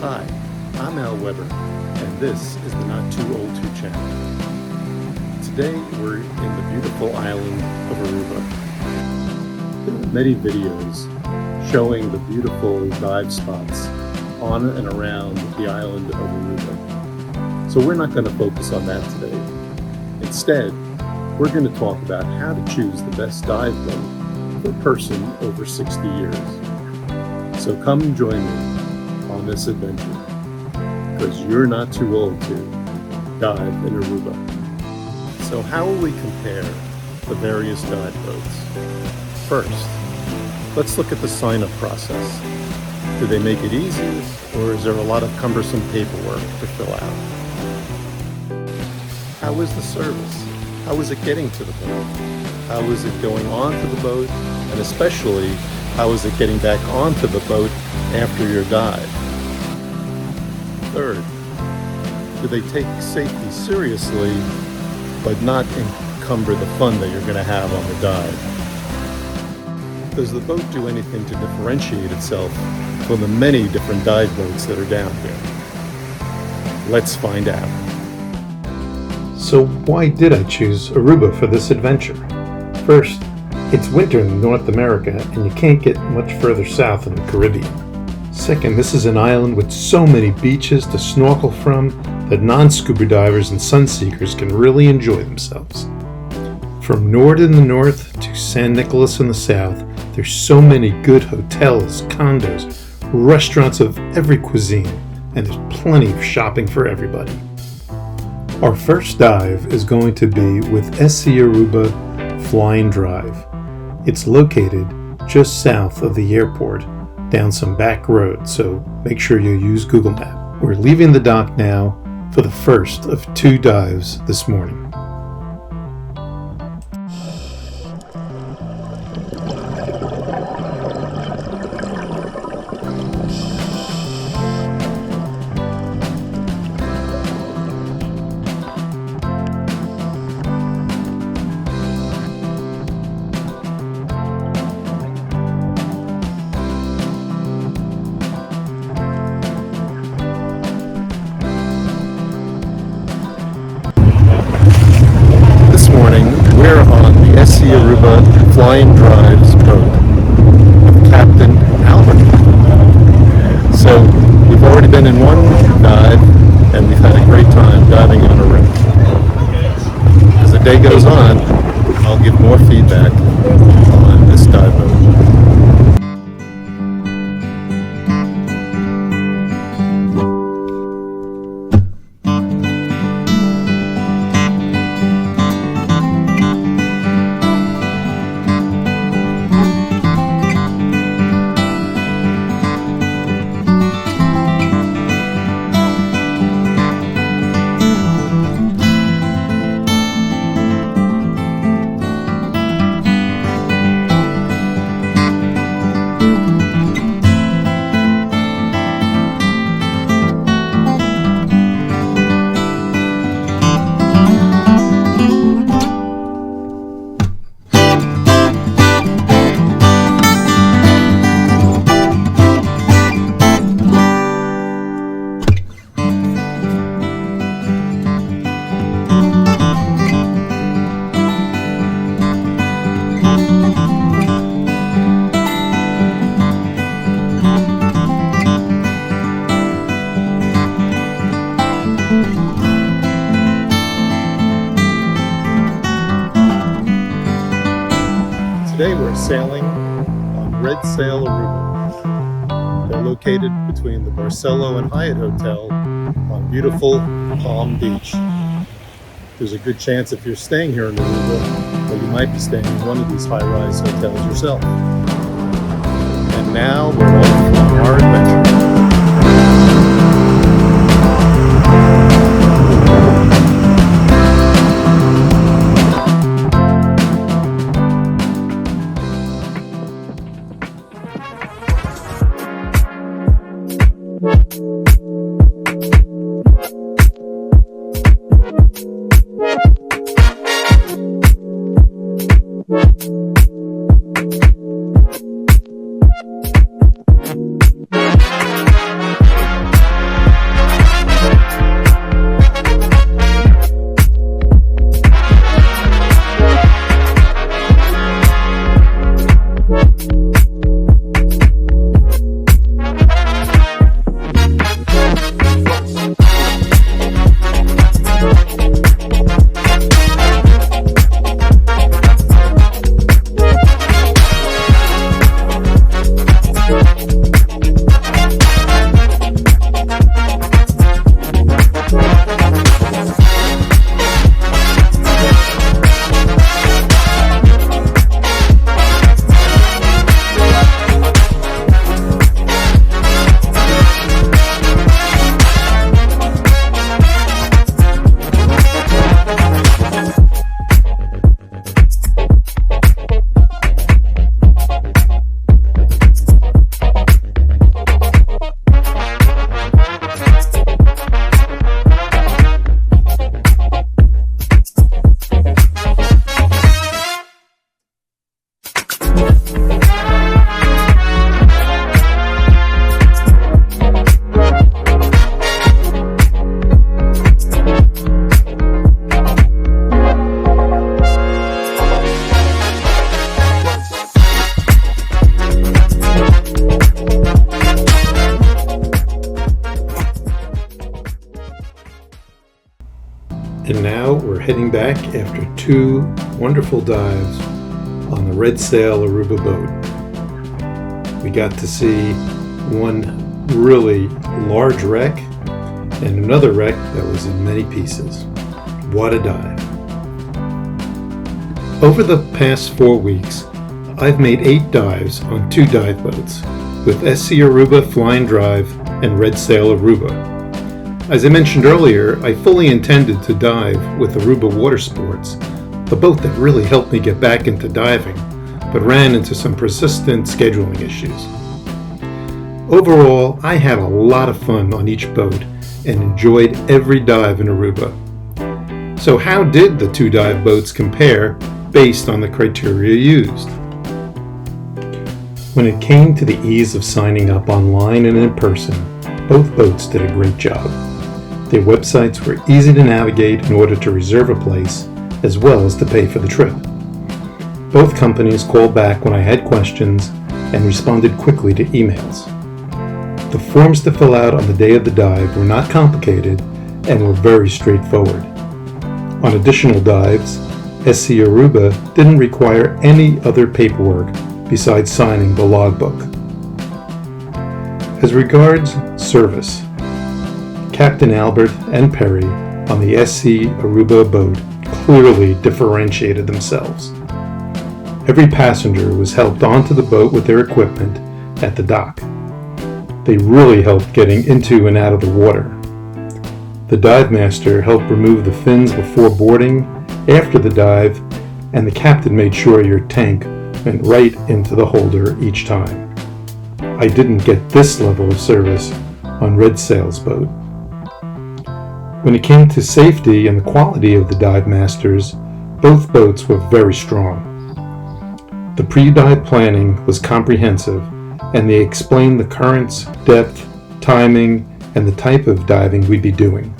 Hi, I'm Al Weber, and this is the N2O2 Channel. Today we're in the beautiful island of Aruba. There are many videos showing the beautiful dive spots on and around the island of Aruba. So we're not going to focus on that today. Instead, we're going to talk about how to choose the best dive boat for a person over 60 years. So come and join me on this adventure, because you're not too old to dive in Aruba. So how will we compare the various dive boats? First, let's look at the sign-up process. Do they make it easy, or is there a lot of cumbersome paperwork to fill out? How is the service? How is it getting to the boat? How is it going onto the boat? And especially, how is it getting back onto the boat after your dive? Third, do they take safety seriously, but not encumber the fun that you're going to have on the dive? Does the boat do anything to differentiate itself from the many different dive boats that are down here? Let's find out. So why did I choose Aruba for this adventure? First, it's winter in North America and you can't get much further south in the Caribbean. Second, this is an island with so many beaches to snorkel from that non-scuba divers and sunseekers can really enjoy themselves. From Nord in the north to San Nicolas in the south, there's so many good hotels, condos, restaurants of every cuisine, and there's plenty of shopping for everybody. Our first dive is going to be with Sail Aruba Flying Drive. It's located just south of the airport, down some back road, so make sure you use Google Maps. We're leaving the dock now for the first of 2 dives this morning. We're on the Sail Aruba Flying Drive's boat with Captain Albert. So we've already been in one dive and we've had a great time diving on a rip. As the day goes on, I'll give more feedback on this dive boat. Today we're sailing on Red Sail Aruba. They're located between the Barcelo and Hyatt Hotel on beautiful Palm Beach. There's a good chance if you're staying here in Aruba that you might be staying in one of these high-rise hotels yourself. And now we're off on our adventure. And now we're heading back after 2 wonderful dives on the red Sail Aruba boat. We got to see one really large wreck and another wreck that was in many pieces. What a dive. Over the past 4 weeks, I've made 8 dives on 2 dive boats with SC Aruba Fly and Drive and Red Sail Aruba. As I mentioned earlier, I fully intended to dive with Aruba Water Sports, a boat that really helped me get back into diving, but ran into some persistent scheduling issues. Overall, I had a lot of fun on each boat and enjoyed every dive in Aruba. So how did the 2 dive boats compare based on the criteria used? When it came to the ease of signing up online and in person, both boats did a great job. Their websites were easy to navigate in order to reserve a place, as well as to pay for the trip. Both companies called back when I had questions and responded quickly to emails. The forms to fill out on the day of the dive were not complicated and were very straightforward. On additional dives, SC Aruba didn't require any other paperwork besides signing the logbook. As regards service, Captain Albert and Perry on the SC Aruba boat clearly differentiated themselves. Every passenger was helped onto the boat with their equipment at the dock. They really helped getting into and out of the water. The dive master helped remove the fins before boarding, after the dive, and the captain made sure your tank went right into the holder each time. I didn't get this level of service on Red Sail's boat. When it came to safety and the quality of the dive masters, both boats were very strong. The pre-dive planning was comprehensive, and they explained the currents, depth, timing, and the type of diving we'd be doing.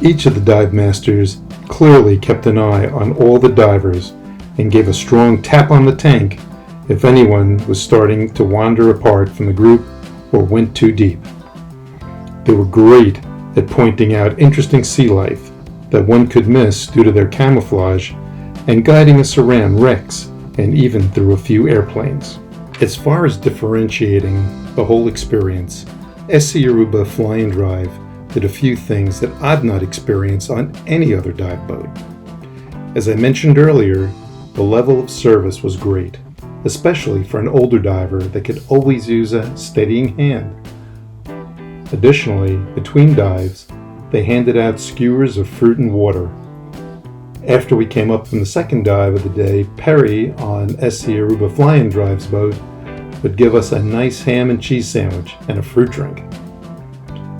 Each of the dive masters clearly kept an eye on all the divers and gave a strong tap on the tank if anyone was starting to wander apart from the group or went too deep. They were great at pointing out interesting sea life that one could miss due to their camouflage and guiding us around wrecks and even through a few airplanes. As far as differentiating the whole experience, SC Aruba Fly and Drive did a few things that I've not experienced on any other dive boat. As I mentioned earlier, the level of service was great, especially for an older diver that could always use a steadying hand. Additionally, between dives, they handed out skewers of fruit and water. After we came up from the second dive of the day, Perry on SC Aruba Fly and Drive's boat would give us a nice ham and cheese sandwich and a fruit drink.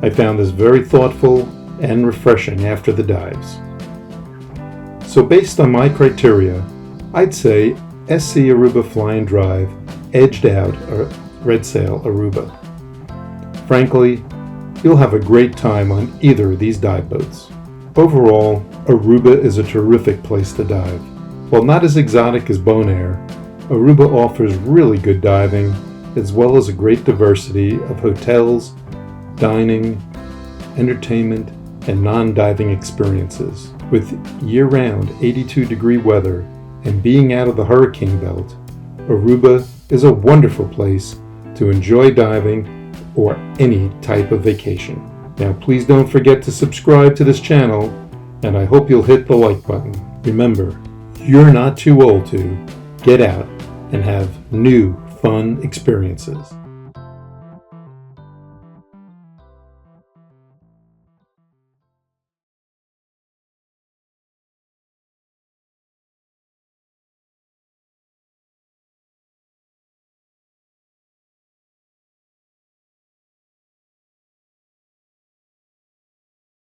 I found this very thoughtful and refreshing after the dives. So based on my criteria, I'd say SC Aruba Fly and Drive edged out Red Sail Aruba. Frankly, you'll have a great time on either of these dive boats. Overall, Aruba is a terrific place to dive. While not as exotic as Bonaire, Aruba offers really good diving as well as a great diversity of hotels, dining, entertainment, and non-diving experiences. With year-round 82-degree weather and being out of the hurricane belt, Aruba is a wonderful place to enjoy diving or any type of vacation. Now please don't forget to subscribe to this channel, and I hope you'll hit the like button. Remember, you're not too old to get out and have new fun experiences.